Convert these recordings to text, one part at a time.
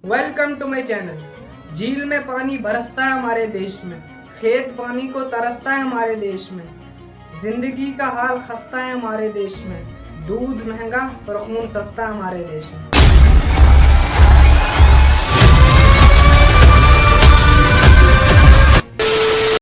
Welcome to my channel. झील में पानी बरसता है हमारे देश में, खेत पानी को तरसता है हमारे देश में, जिंदगी का हाल खस्ता है हमारे देश में, दूध महंगा और खून सस्ता है हमारे देश में।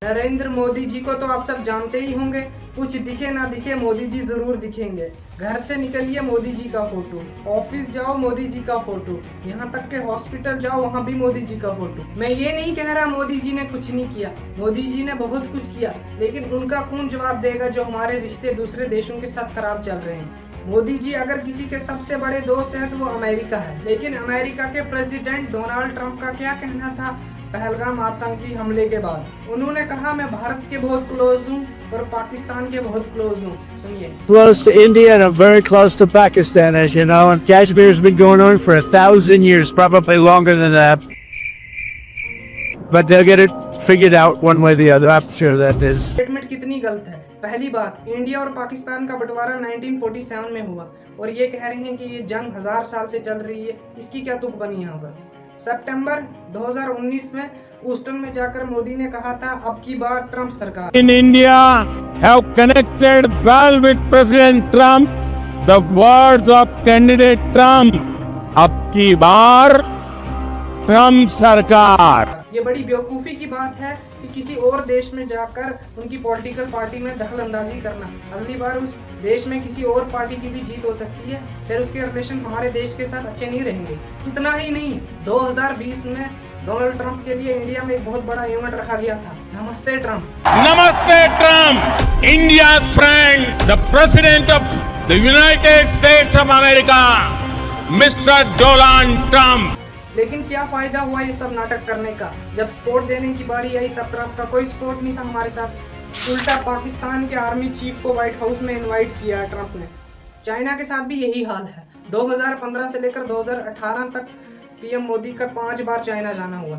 नरेंद्र मोदी जी को तो आप सब जानते ही होंगे, कुछ दिखे ना दिखे मोदी जी जरूर दिखेंगे। घर से निकलिए मोदी जी का फोटो, ऑफिस जाओ मोदी जी का फोटो, यहाँ तक के हॉस्पिटल जाओ वहाँ भी मोदी जी का फोटो। मैं ये नहीं कह रहा मोदी जी ने कुछ नहीं किया, मोदी जी ने बहुत कुछ किया, लेकिन उनका कौन जवाब देगा जो हमारे रिश्ते दूसरे देशों के साथ खराब चल रहे हैं। मोदी जी अगर किसी के सबसे बड़े दोस्त हैं तो वो अमेरिका है, लेकिन अमेरिका के प्रेसिडेंट डोनाल्ड ट्रंप का क्या कहना था पहलगाम आतंकी हमले के बाद? उन्होंने कहा मैं भारत के बहुत क्लोज हूँ और पाकिस्तान के बहुत क्लोज हूँ। सुनिए। Close to India and I'm very close to Pakistan, as you know, and Kashmir's been going on for 1,000 years, probably longer than that. But they'll get it figured out one way or the other. I'm sure that is. Statement कितनी गलत है। पहली बात, India और पाकिस्तान का बंटवारा 1947 में हुआ और ये कह रहे हैं कि ये जंग 1000 साल से चल रही है। इसकी क्या तुक बनी यहाँ पर? सितंबर 2019 में ह्यूस्टन में जाकर मोदी ने कहा था अब की बार ट्रंप सरकार। In India, have connected well with President Trump. The words of candidate Trump. अब की बार ट्रंप सरकार। ये बड़ी बेवकूफ़ी की बात है कि किसी और देश में जाकर उनकी पॉलिटिकल पार्टी में दखल अंदाजी करना। अगली बार उस देश में किसी और पार्टी की भी जीत हो सकती है, फिर उसके रिलेशन हमारे देश के साथ अच्छे नहीं रहेंगे। इतना ही नहीं, 2020 में डोनाल्ड ट्रंप के लिए इंडिया में एक बहुत बड़ा इवेंट रखा गया था, नमस्ते ट्रंप। नमस्ते Trump, India friend, the president of the United states of America, mister Donald Trump. लेकिन क्या फायदा हुआ ये सब नाटक करने का? जब सपोर्ट देने की बारी आई तब ट्रंप का कोई सपोर्ट नहीं था हमारे साथ। उल्टा पाकिस्तान के आर्मी चीफ को व्हाइट हाउस में इनवाइट किया ट्रंप ने। चाइना के साथ भी यही हाल है। 2015 से लेकर 2018 तक पीएम मोदी का 5 बार चाइना जाना हुआ,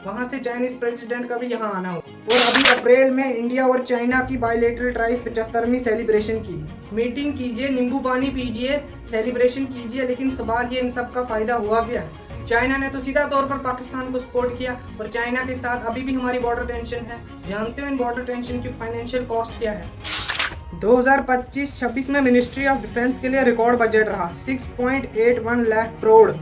वहां से चाइनीज प्रेसिडेंट का भी यहाँ आना हुआ। और अभी अप्रैल में इंडिया और चाइना की बायलैटरल ट्राइज 75वीं सेलिब्रेशन की। मीटिंग कीजिए, नींबू पानी पीजिए, सेलिब्रेशन कीजिए, लेकिन सवाल ये इन सब का फायदा हुआ क्या? चाइना ने तो सीधा तौर पर पाकिस्तान को सपोर्ट किया और चाइना के साथ अभी भी हमारी बॉर्डर टेंशन है। जानते हो इन बॉर्डर टेंशन की फाइनेंशियल कॉस्ट क्या है? 2025-26 में मिनिस्ट्री ऑफ डिफेंस के लिए रिकॉर्ड बजट रहा 6.81 लाख करोड़।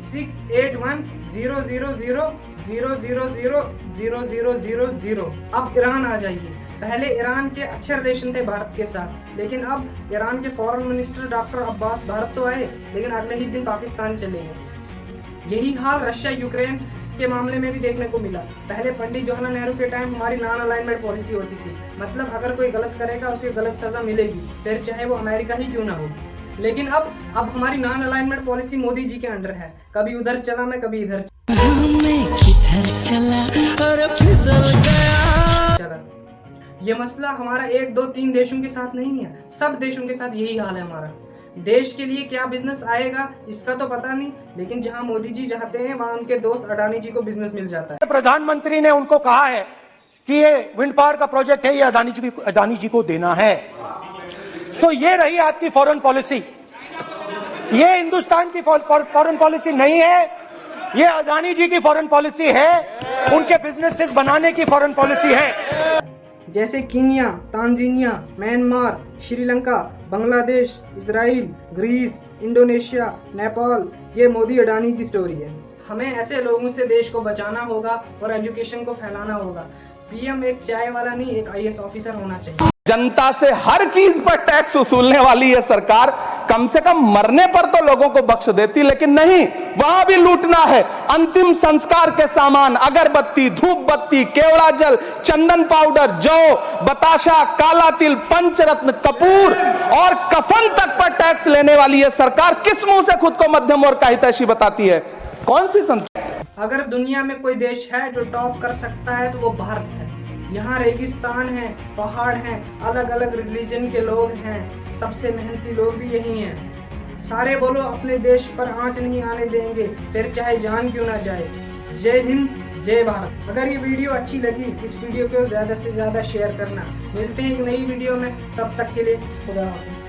681,000,000,000,000। अब ईरान आ जाइए। पहले ईरान के अच्छे रिलेशन थे भारत के साथ, लेकिन अब ईरान के foreign minister doctor Abbas Bharat तो आए, लेकिन अगले ही दिन पाकिस्तान चले गए। यही हाल रशिया यूक्रेन के मामले में भी देखने को मिला। पहले पंडित जवाहरलाल नेहरू के टाइम हमारी नॉन अलाइनमेंट पॉलिसी होती थी, मतलब अगर कोई गलत करेगा उसे गलत सजा मिलेगी, फिर चाहे वो अमेरिका ही क्यों ना हो। लेकिन अब हमारी non alignment policy Modi ji के अंडर है। कभी उधर चला मैं, कभी इधर चला। ये मसला हमारा 1, 2, 3 देशों के साथ नहीं है, सब देशों के साथ यही हाल है हमारा। देश के लिए क्या बिजनेस आएगा इसका तो पता नहीं, लेकिन जहां मोदी जी चाहते हैं वहां उनके दोस्त अडानी जी को बिजनेस मिल जाता है। प्रधानमंत्री ने उनको कहा है कि ये विंड पावर का प्रोजेक्ट है, ये अडानी जी को देना है। तो ये रही आपकी फॉरेन पॉलिसी। ये हिंदुस्तान की फॉरेन पॉलिसी नहीं है, ये अडानी जी की फॉरेन पॉलिसी है, उनके बिजनेसेस बनाने की फॉरेन पॉलिसी है। जैसे Kenya, Tanzania, Myanmar, Sri Lanka, Bangladesh, Israel, Greece, Indonesia, Nepal, ये मोदी अडानी की स्टोरी है। हमें ऐसे लोगों से देश को बचाना होगा और एजुकेशन को फैलाना होगा। पीएम एक चाय वाला नहीं, एक आईएएस ऑफिसर होना चाहिए। जनता से हर चीज पर टैक्स वसूलने वाली ये सरकार कम से कम मरने पर तो लोगों को बख्श देती, लेकिन नहीं, वहां भी लूटना है। अंतिम संस्कार के सामान, अगरबत्ती, धूप बत्ती, केवड़ा जल, चंदन पाउडर, जौ, बताशा, काला तिल, पंचरत्न, कपूर और कफन तक पर टैक्स लेने वाली ये सरकार किस मुंह से खुद को मध्यम वर्ग का हितैषी बताती है? कौन सी संस्था? अगर दुनिया में कोई देश है जो टॉप कर सकता है तो वो भारत है। यहाँ रेगिस्तान है, पहाड़ हैं, अलग अलग रिलीजन के लोग हैं, सबसे मेहनती लोग भी यही हैं। सारे बोलो अपने देश पर आंच नहीं आने देंगे, फिर चाहे जान क्यों ना जाए। जय हिंद, जय भारत। अगर ये वीडियो अच्छी लगी, इस वीडियो को ज़्यादा से ज़्यादा शेयर करना। मिलते हैं एक नई वीडियो में, तब तक के लिए खुदा हाफिज़।